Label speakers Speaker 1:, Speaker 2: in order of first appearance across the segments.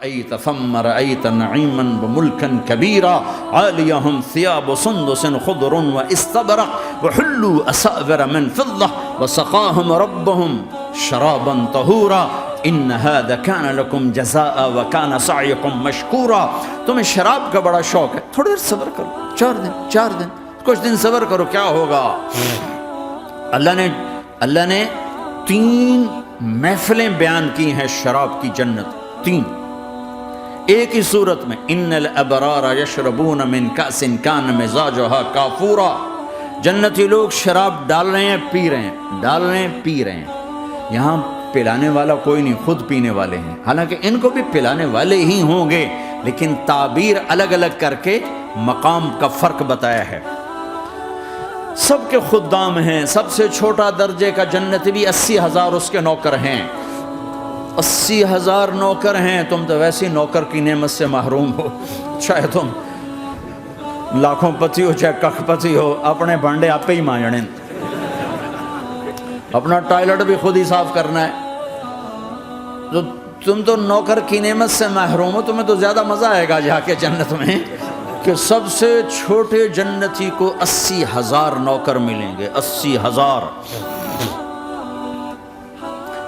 Speaker 1: رأيت ثم رأيت نعيما وملكا كبيرا عاليهم ثياب سندس خضر واستبرق وحلوا أساور من فضة وسقاهم ربهم شرابا طهورا ان هذا كان لكم جزاء وكان سعيكم مشكورا. تمہیں شراب کا بڑا شوق ہے، تھوڑی دیر صبر کرو، 4 دن کچھ دن صبر کرو، کیا ہوگا. اللہ نے 3 محفلیں بیان کی ہیں شراب کی جنت، 3 ایک ہی صورت میں. ان الابرار یشربون من کأس کان مزاجها کافورا. جنتی لوگ شراب ڈال رہے ہیں، پی رہے ہیں، ڈال رہے ہیں، پی رہے ہیں. یہاں پلانے والا کوئی نہیں، خود پینے والے ہیں. حالانکہ ان کو بھی پلانے والے ہی ہوں گے، لیکن تعبیر الگ الگ کر کے مقام کا فرق بتایا ہے. سب کے خدام ہیں. سب سے چھوٹا درجے کا جنتی بھی 80,000 اس کے نوکر ہیں. 80,000 نوکر ہیں. تم تو ویسی نوکر کی نعمت سے محروم ہو. چاہے تم لاکھوں پتی ہو چاہے کخ پتی ہو، اپنے بھانڈے آپ ہی مانجنے، اپنا ٹوائلٹ بھی خود ہی صاف کرنا ہے. تو تم تو نوکر کی نعمت سے محروم ہو. تمہیں تو زیادہ مزہ آئے گا جا کے جنت میں کہ سب سے چھوٹے جنتی کو 80,000 نوکر ملیں گے. 80,000.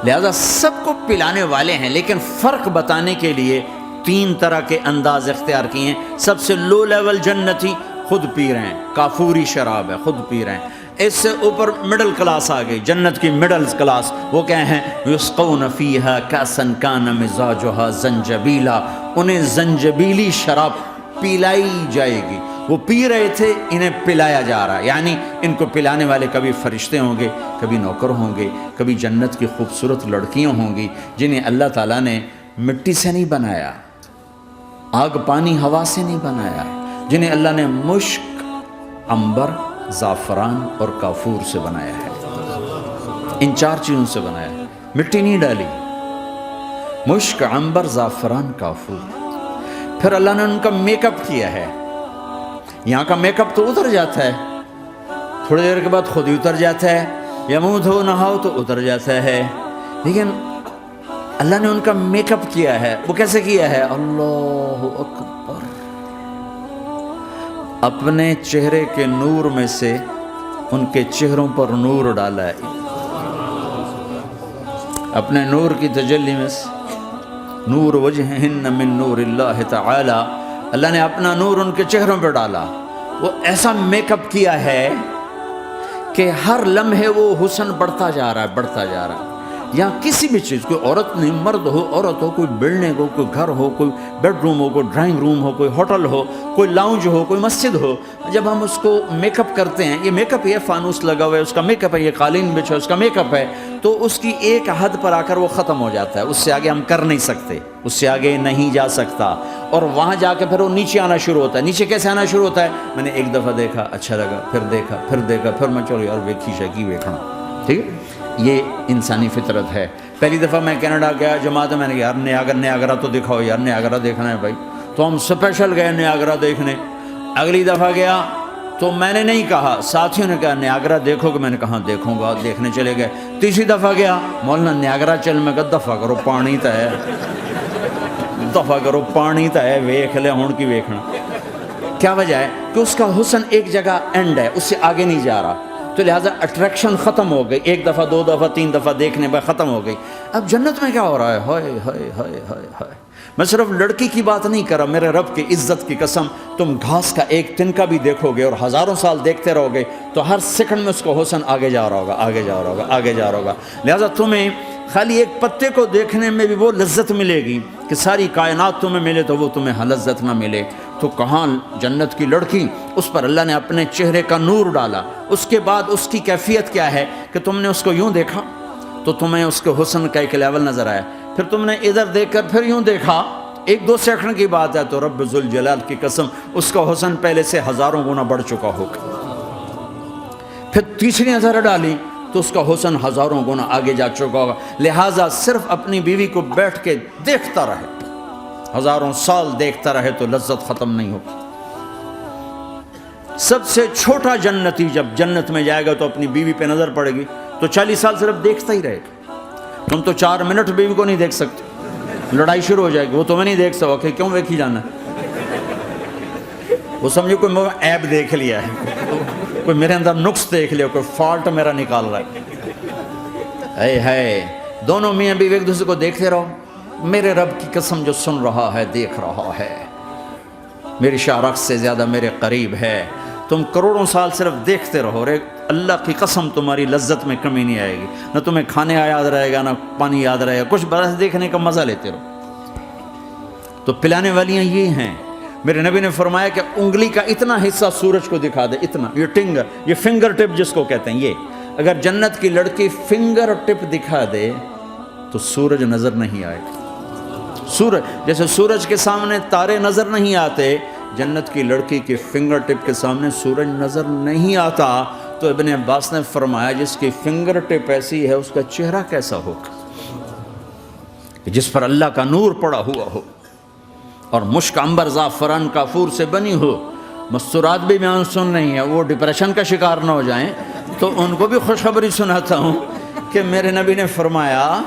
Speaker 1: لہذا سب کو پلانے والے ہیں، لیکن فرق بتانے کے لیے 3 طرح کے انداز اختیار کیے ہیں. سب سے لو لیول جنتی خود پی رہے ہیں، کافوری شراب ہے، خود پی رہے ہیں. اس سے اوپر مڈل کلاس آ گئی، جنت کی مڈل کلاس. وہ کیا ہیں؟ یسقون فیہا کأسا کان مزاجها زنجبیلا. انہیں زنجبیلی شراب پلائی جائے گی. وہ پی رہے تھے، انہیں پلایا جا رہا ہے. یعنی ان کو پلانے والے کبھی فرشتے ہوں گے، کبھی نوکر ہوں گے، کبھی جنت کی خوبصورت لڑکیاں ہوں گی جنہیں اللہ تعالیٰ نے مٹی سے نہیں بنایا، آگ پانی ہوا سے نہیں بنایا، جنہیں اللہ نے مشک، عنبر، زعفران اور کافور سے بنایا ہے. ان 4 چیزوں سے بنایا ہے. مٹی نہیں ڈالی. مشک، عنبر، زعفران، کافور. پھر اللہ نے ان کا میک اپ کیا ہے. یہاں کا میک اپ تو اتر جاتا ہے، تھوڑی دیر کے بعد خود ہی اتر جاتا ہے، یا منہ دھو نہاؤ تو اتر جاتا ہے. لیکن اللہ نے ان کا میک اپ کیا ہے. وہ کیسے کیا ہے؟ اللہ اکبر. اپنے چہرے کے نور میں سے ان کے چہروں پر نور ڈالا ہے. اپنے نور کی تجلی میں سے نور وجہہن من نور اللہ تعالی. اللہ نے اپنا نور ان کے چہروں پہ ڈالا. وہ ایسا میک اپ کیا ہے کہ ہر لمحے وہ حسن بڑھتا جا رہا ہے، بڑھتا جا رہا ہے. یہاں کسی بھی چیز، کوئی عورت نہیں، مرد ہو، عورت ہو، کوئی بلڈنگ ہو، کوئی گھر ہو، کوئی بیڈ روم ہو، کوئی ڈرائنگ روم ہو، کوئی ہوٹل ہو، کوئی لاؤنج ہو، کوئی مسجد ہو، جب ہم اس کو میک اپ کرتے ہیں، یہ میک اپ، یہ فانوس لگا ہوا ہے اس کا میک اپ ہے، یہ قالین بچھا اس کا میک اپ ہے، تو اس کی ایک حد پر آ کر وہ ختم ہو جاتا ہے. اس سے آگے ہم کر نہیں سکتے، اس سے آگے نہیں جا سکتا. اور وہاں جا کے پھر وہ نیچے آنا شروع ہوتا ہے. نیچے کیسے آنا شروع ہوتا ہے؟ میں نے ایک دفعہ دیکھا، اچھا لگا، پھر دیکھا، پھر دیکھا، پھر میں چلو یار ویکھی شکی ویکھنا. ٹھیک ہے، یہ انسانی فطرت ہے. پہلی دفعہ میں کینیڈا گیا جماعت میں نے کہا یار نیاگرا تو دکھاؤ یار، نیاگرا دیکھنا ہے بھائی. تو ہم اسپیشل گئے نیاگرا دیکھنے. اگلی دفعہ گیا تو میں نے نہیں کہا، ساتھیوں نے کہا نیاگرا دیکھو گے؟ میں نے کہا دیکھوں گا. دیکھنے چلے گئے. تیسری دفعہ گیا، مولانا نیاگرا چل. میں کہا دفعہ کرو، پانی تو ہے، دفعہ کرو، پانی تو ہے، ویکھ لے ہون کی ویکھنا. کیا وجہ ہے؟ کہ اس کا حسن ایک جگہ اینڈ ہے، اس سے آگے نہیں جا رہا. تو لہٰذا اٹریکشن ختم ہو گئی. 1 دفعہ 2 دفعہ 3 دفعہ دیکھنے بعد ختم ہو گئی. اب جنت میں کیا ہو رہا ہے؟ ہائے ہائے ہائے ہائے ہائے. میں صرف لڑکی کی بات نہیں کر رہا، میرے رب کی عزت کی قسم، تم گھاس کا ایک تنکا بھی دیکھو گے اور ہزاروں سال دیکھتے رہو گے تو ہر سیکنڈ میں اس کو حسن آگے جا رہا ہوگا، آگے جا رہا ہوگا، آگے جا رہا ہوگا. لہٰذا تمہیں خالی ایک پتے کو دیکھنے میں بھی وہ لذت ملے گی کہ ساری کائنات تمہیں ملے تو وہ تمہیں لذت نہ ملے. تو کہاں جنت کی لڑکی، اس پر اللہ نے اپنے چہرے کا نور ڈالا. اس کے بعد اس کی کیفیت کیا ہے کہ تم نے اس کو یوں دیکھا تو تمہیں اس کے حسن کا ایک لیول نظر آیا. پھر تم نے ادھر دیکھ کر پھر یوں دیکھا، 1-2 سیکنڈ کی بات ہے، تو رب ذوالجلال کی قسم اس کا حسن پہلے سے ہزاروں گنا بڑھ چکا ہوگا. پھر تیسری نظر ڈالی تو اس کا حسن ہزاروں گنا آگے جا چکا ہوگا. لہٰذا صرف اپنی بیوی کو بیٹھ کے دیکھتا رہے، ہزاروں سال دیکھتا رہے تو لذت ختم نہیں ہوگی. سب سے چھوٹا جنتی جب جنت میں جائے گا تو اپنی بیوی پہ نظر پڑے گی تو 40 سال صرف دیکھتا ہی رہے گا. تم تو 4 منٹ بیوی کو نہیں دیکھ سکتے. لڑائی شروع ہو جائے گی، وہ تمہیں نہیں دیکھ سکو کہ کیوں ویکھی جانا ہے، وہ سمجھو کوئی عیب دیکھ لیا ہے، کوئی میرے اندر نقص دیکھ لیا، کوئی فالٹ میرا نکال رہا ہے۔ ہے دونوں میاں بیوی ایک دوسرے کو دیکھتے رہو، میرے رب کی قسم جو سن رہا ہے، دیکھ رہا ہے، میری شارخ سے زیادہ میرے قریب ہے، تم کروڑوں سال صرف دیکھتے رہو، رے اللہ کی قسم تمہاری لذت میں کمی نہیں آئے گی، نہ تمہیں کھانے یاد رہے گا، نہ پانی یاد رہے گا، کچھ برس دیکھنے کا مزہ لیتے رہو۔ تو پلانے والیاں یہ ہیں۔ میرے نبی نے فرمایا کہ انگلی کا اتنا حصہ سورج کو دکھا دے، اتنا، یہ فنگر ٹپ جس کو کہتے ہیں، یہ اگر جنت کی لڑکی فنگر ٹپ دکھا دے تو سورج نظر نہیں آئے گا۔ سورج جیسے سورج کے سامنے تارے نظر نہیں آتے، جنت کی لڑکی کی فنگر ٹپ کے سامنے سورج نظر نہیں آتا۔ تو ابن عباس نے فرمایا جس کی فنگر ٹپ ایسی ہے اس کا چہرہ کیسا ہوگا، جس پر اللہ کا نور پڑا ہوا ہو اور مشک عنبر زعفران کافور سے بنی ہو۔ مستورات بھی میں سن رہی ہیں، وہ ڈپریشن کا شکار نہ ہو جائیں، تو ان کو بھی خوشخبری سناتا ہوں کہ میرے نبی نے فرمایا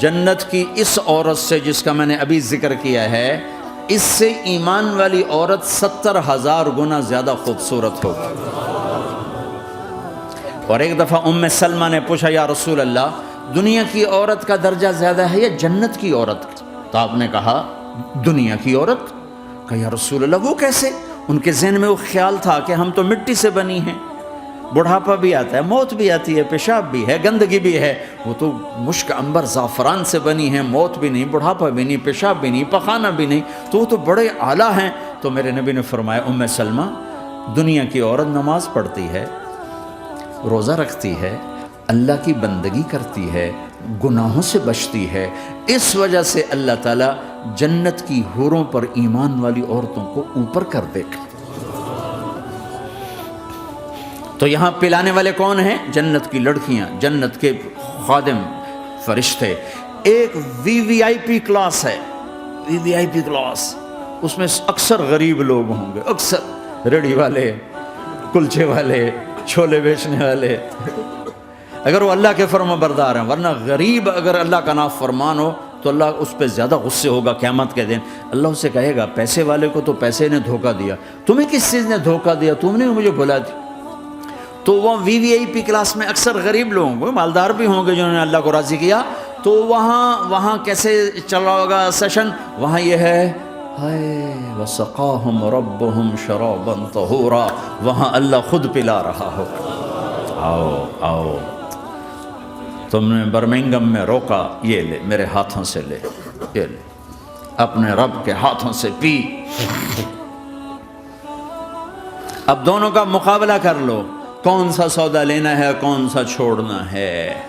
Speaker 1: جنت کی اس عورت سے جس کا میں نے ابھی ذکر کیا ہے، اس سے ایمان والی عورت 70,000 گنا زیادہ خوبصورت ہوگی۔ اور ایک دفعہ ام سلمہ نے پوچھا یا رسول اللہ، دنیا کی عورت کا درجہ زیادہ ہے یا جنت کی عورت کا؟ تو آپ نے کہا دنیا کی عورت۔ کہا یا رسول اللہ وہ کیسے؟ ان کے ذہن میں وہ خیال تھا کہ ہم تو مٹی سے بنی ہیں، بڑھاپا بھی آتا ہے، موت بھی آتی ہے، پیشاب بھی ہے، گندگی بھی ہے، وہ تو مشک عنبر زعفران سے بنی ہیں، موت بھی نہیں، بڑھاپا بھی نہیں، پیشاب بھی نہیں، پخانہ بھی نہیں، تو وہ تو بڑے اعلیٰ ہیں۔ تو میرے نبی نے فرمایا ام سلمہ، دنیا کی عورت نماز پڑھتی ہے، روزہ رکھتی ہے، اللہ کی بندگی کرتی ہے، گناہوں سے بچتی ہے، اس وجہ سے اللہ تعالیٰ جنت کی حوروں پر ایمان والی عورتوں کو اوپر کر دے گا۔ تو یہاں پلانے والے کون ہیں؟ جنت کی لڑکیاں، جنت کے خادم فرشتے۔ ایک وی وی آئی پی کلاس ہے، وی وی آئی پی کلاس، اس میں اکثر غریب لوگ ہوں گے، اکثر ریڑھی والے، کلچے والے، چھولے بیچنے والے، اگر وہ اللہ کے فرما بردار ہیں، ورنہ غریب اگر اللہ کا نافرمان ہو تو اللہ اس پہ زیادہ غصے ہوگا قیامت کے دن۔ اللہ اسے کہے گا پیسے والے کو تو پیسے نے دھوکہ دیا، تمہیں کس چیز نے دھوکہ دیا؟ تم نے مجھے بھلا دی۔ تو وہ وی وی آئی پی کلاس میں اکثر غریب لوگ ہوں گے، مالدار بھی ہوں گے جنہوں نے اللہ کو راضی کیا، تو وہاں کیسے چل رہا ہوگا سیشن؟ وہاں یہ ہے ہائے وسقاہم ربہم شرابا طہورا، وہاں اللہ خود پلا رہا ہو، آؤ آؤ، تم نے برمنگم میں روکا، یہ لے میرے ہاتھوں سے لے، یہ لے اپنے رب کے ہاتھوں سے پی۔ اب دونوں کا مقابلہ کر لو، کون سا سودا لینا ہے، کون سا چھوڑنا ہے۔